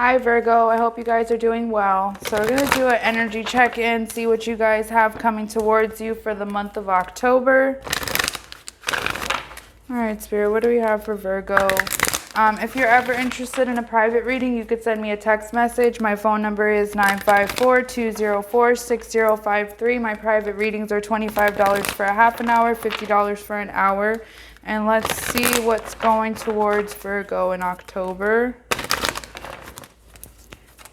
Hi Virgo, I hope you guys are doing well. So we're going to do an energy check-in, see what you guys have coming towards you for the month of October. All right, Spirit, what do we have for Virgo? If you're ever interested in a private reading, you could send me a text message. My phone number is 954-204-6053. My private readings are $25 for a half an hour, $50 for an hour. And let's see what's going towards Virgo in October.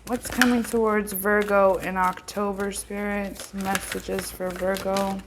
What's coming towards Virgo in October, Spirits? Messages for Virgo.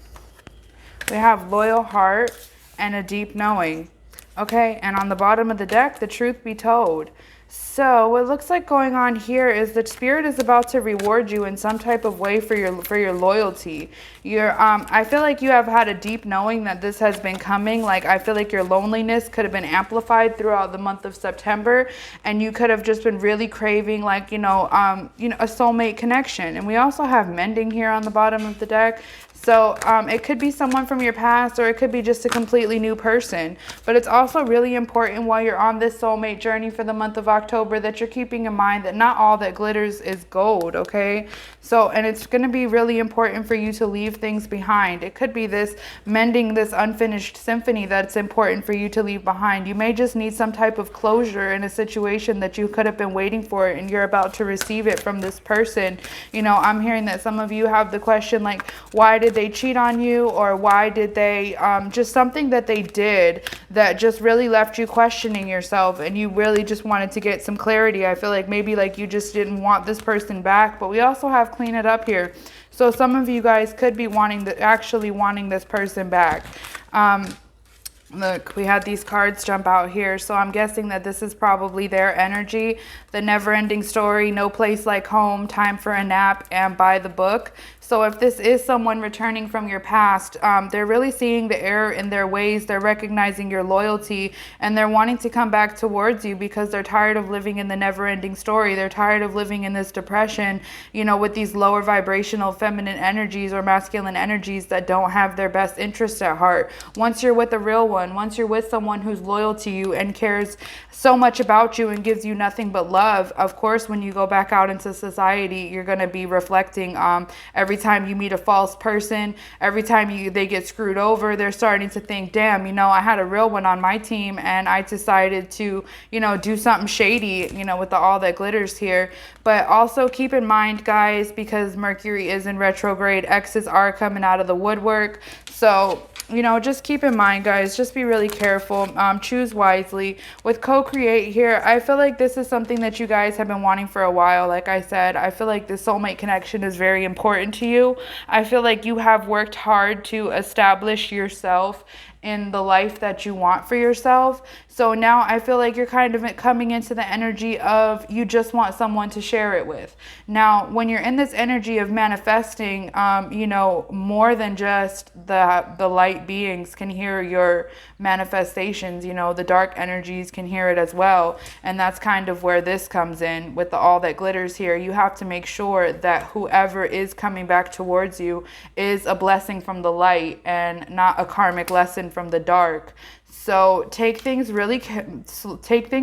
We have loyal heart and a deep knowing. Okay, and on the bottom of the deck, the truth be told. So what looks like going on here is that Spirit is about to reward you in some type of way for your loyalty. I feel like you have had a deep knowing that this has been coming. Like, I feel like your loneliness could have been amplified throughout the month of September, and you could have just been really craving, like, a soulmate connection. And we also have mending here on the bottom of the deck. So it could be someone from your past, or it could be just a completely new person. But it's also really important while you're on this soulmate journey for the month of October that you're keeping in mind that not all that glitters is gold, okay? So, and it's going to be really important for you to leave things behind. It could be this mending this unfinished symphony that's important for you to leave behind. You may just need some type of closure in a situation that you could have been waiting for, and you're about to receive it from this person. I'm hearing that some of you have the question, like, why did they cheat on you, or why did they just something that they did that just really left you questioning yourself, and you really just wanted to get some clarity. I feel like maybe like you just didn't want this person back. But we also have clean it up here, so some of you guys could be actually wanting this person back. Look, we had these cards jump out here, so I'm guessing that this is probably their energy. The never-ending story, no place like home, time for a nap, and by the book. So if this is someone returning from your past, they're really seeing the error in their ways. They're recognizing your loyalty, and they're wanting to come back towards you because they're tired of living in the never-ending story. They're tired of living in this depression, with these lower vibrational feminine energies or masculine energies that don't have their best interest at heart. Once you're with a real one, once you're with someone who's loyal to you and cares so much about you and gives you nothing but love, of course, when you go back out into society, you're going to be reflecting every time you meet a false person, every time they get screwed over, they're starting to think, damn, I had a real one on my team, and I decided to, do something shady, with all that glitters here. But also keep in mind, guys, because Mercury is in retrograde, exes are coming out of the woodwork. So, just keep in mind, guys, just be really careful. Choose wisely. With co-create here, I feel like this is something that you guys have been wanting for a while. Like I said, I feel like this soulmate connection is very important to you. I feel like you have worked hard to establish yourself in the life that you want for yourself. So now I feel like you're kind of coming into the energy of you just want someone to share it with. Now, when you're in this energy of manifesting, more than just the light beings can hear your manifestations, the dark energies can hear it as well. And that's kind of where this comes in with all that glitters here. You have to make sure that whoever is coming back towards you is a blessing from the light and not a karmic lesson from the dark. So take things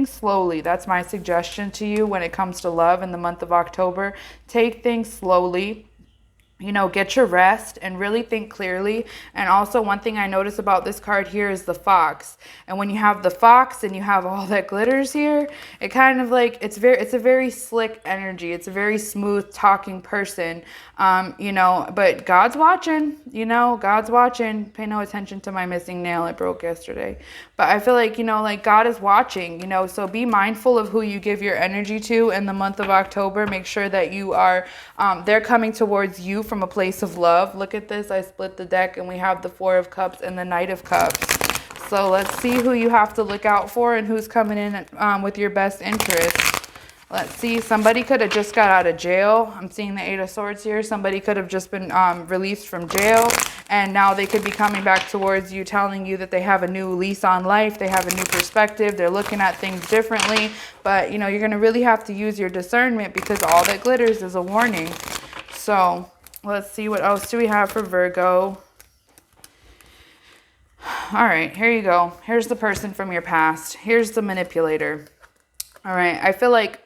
slowly. That's my suggestion to you when it comes to love in the month of October. Take things slowly. Get your rest and really think clearly. And also, one thing I notice about this card here is the fox. And when you have the fox and you have all that glitters here, it kind of like, it's a very slick energy. It's a very smooth talking person. But God's watching, God's watching. Pay no attention to my missing nail. It broke yesterday. But I feel like, like God is watching, so be mindful of who you give your energy to in the month of October. Make sure that you are, they're coming towards you from a place of love. Look at this. I split the deck and we have the Four of Cups and the Knight of Cups. So let's see who you have to look out for and who's coming in with your best interest. Let's see. Somebody could have just got out of jail. I'm seeing the Eight of Swords here. Somebody could have just been released from jail, and now they could be coming back towards you, telling you that they have a new lease on life. They have a new perspective. They're looking at things differently. But, you're going to really have to use your discernment because all that glitters is a warning. So let's see, what else do we have for Virgo? All right, here you go. Here's the person from your past. Here's the manipulator. All right, I feel like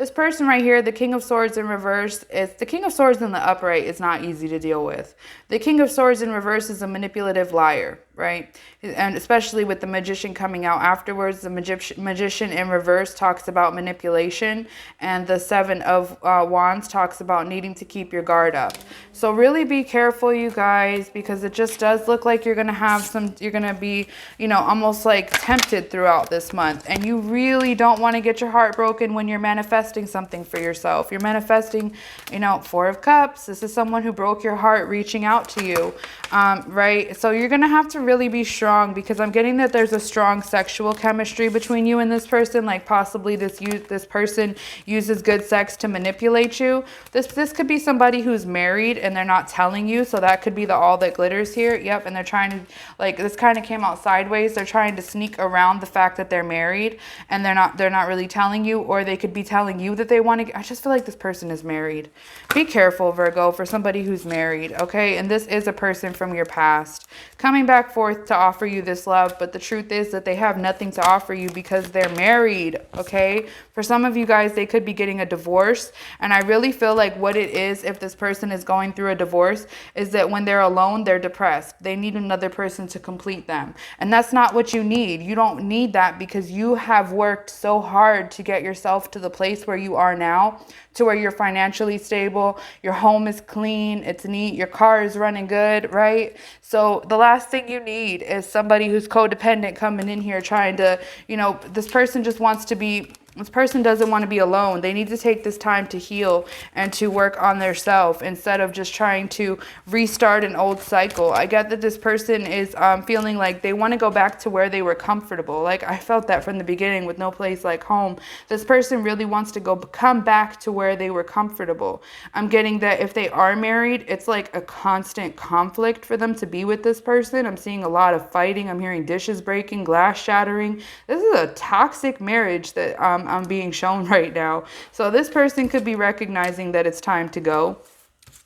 This person right here, the King of Swords in reverse, is the King of Swords in the upright is not easy to deal with. The King of Swords in reverse is a manipulative liar, right? And especially with the Magician coming out afterwards, the Magician in reverse talks about manipulation, and the Seven of Wands talks about needing to keep your guard up. So really be careful, you guys, because it just does look like you're going to have you're going to be, you know, almost like tempted throughout this month. And you really don't want to get your heart broken when you're manifesting something for yourself. You're manifesting, you know, Four of Cups. This is someone who broke your heart reaching out to you, right? So you're going to have to really be strong, because I'm getting that there's a strong sexual chemistry between you and this person. Like possibly this person uses good sex to manipulate you. This could be somebody who's married and they're not telling you. So that could be the all that glitters here. Yep. And they're trying to, like, this kind of came out sideways. They're trying to sneak around the fact that they're married, and they're not really telling you, or they could be telling you that they want to. I just feel like this person is married. Be careful, Virgo, for somebody who's married. Okay. And this is a person from your past coming back forth to offer you this love. But the truth is that they have nothing to offer you because they're married. Okay. For some of you guys, they could be getting a divorce. And I really feel like what it is, if this person is going through a divorce, is that when they're alone, they're depressed. They need another person to complete them. And that's not what you need. You don't need that, because you have worked so hard to get yourself to the place where you are now, to where you're financially stable, your home is clean, it's neat, your car is running good, right? So the last thing you need is somebody who's codependent coming in here trying to, you know, this person doesn't want to be alone. They need to take this time to heal and to work on their self instead of just trying to restart an old cycle. I get that this person is feeling like they want to go back to where they were comfortable. Like I felt that from the beginning with no place like home. This person really wants to come back to where they were comfortable. I'm getting that if they are married, it's like a constant conflict for them to be with this person. I'm seeing a lot of fighting. I'm hearing dishes breaking, glass shattering. This is a toxic marriage that I'm being shown right now. So this person could be recognizing that it's time to go.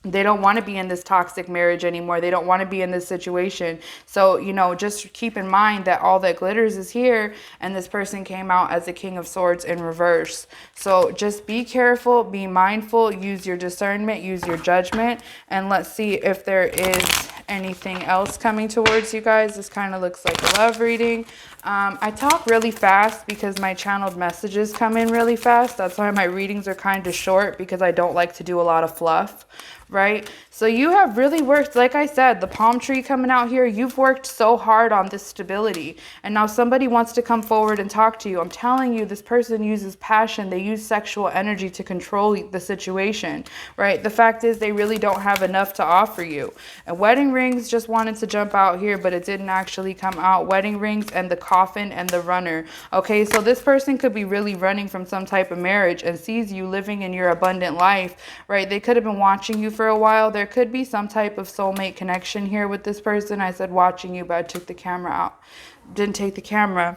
They don't want to be in this toxic marriage anymore. They don't want to be in this situation. So, you know, just keep in mind that all that glitters is here, and this person came out as the King of Swords in reverse. So just be careful, be mindful, use your discernment, use your judgment, and let's see if there is anything else coming towards you guys. This kind of looks like a love reading. I talk really fast because my channeled messages come in really fast. That's why my readings are kind of short, because I don't like to do a lot of fluff, right? So you have really worked, like I said, the palm tree coming out here, you've worked so hard on this stability, and now somebody wants to come forward and talk to you. I'm telling you, this person uses passion. They use sexual energy to control the situation, right? The fact is they really don't have enough to offer you. And wedding rings just wanted to jump out here, but it didn't actually come out. Wedding rings and the coffin and the runner. Okay, so this person could be really running from some type of marriage and sees you living in your abundant life, right? They could have been watching you for a while. There could be some type of soulmate connection here with this person. I said watching you, but I took the camera out. Didn't take the camera.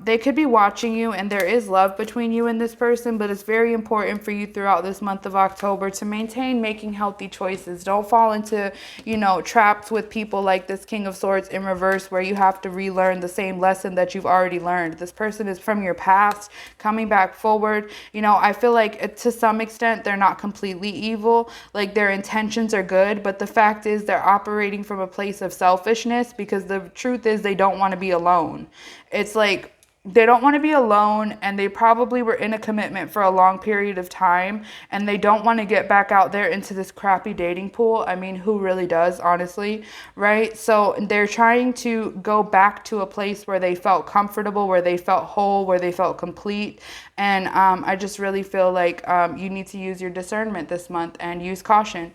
They could be watching you, and there is love between you and this person, but it's very important for you throughout this month of October to maintain making healthy choices. Don't fall into, you know, traps with people like this King of Swords in reverse, where you have to relearn the same lesson that you've already learned. This person is from your past coming back forward. You know, I feel like to some extent they're not completely evil. Like their intentions are good, but the fact is they're operating from a place of selfishness, because the truth is they don't want to be alone. It's like they don't want to be alone, and they probably were in a commitment for a long period of time, and they don't want to get back out there into this crappy dating pool. I mean, who really does, honestly, right? So they're trying to go back to a place where they felt comfortable, where they felt whole, where they felt complete. And I just really feel like you need to use your discernment this month and use caution.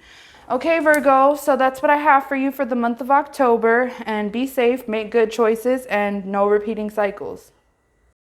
Okay, Virgo, so that's what I have for you for the month of October. And be safe, make good choices, and no repeating cycles.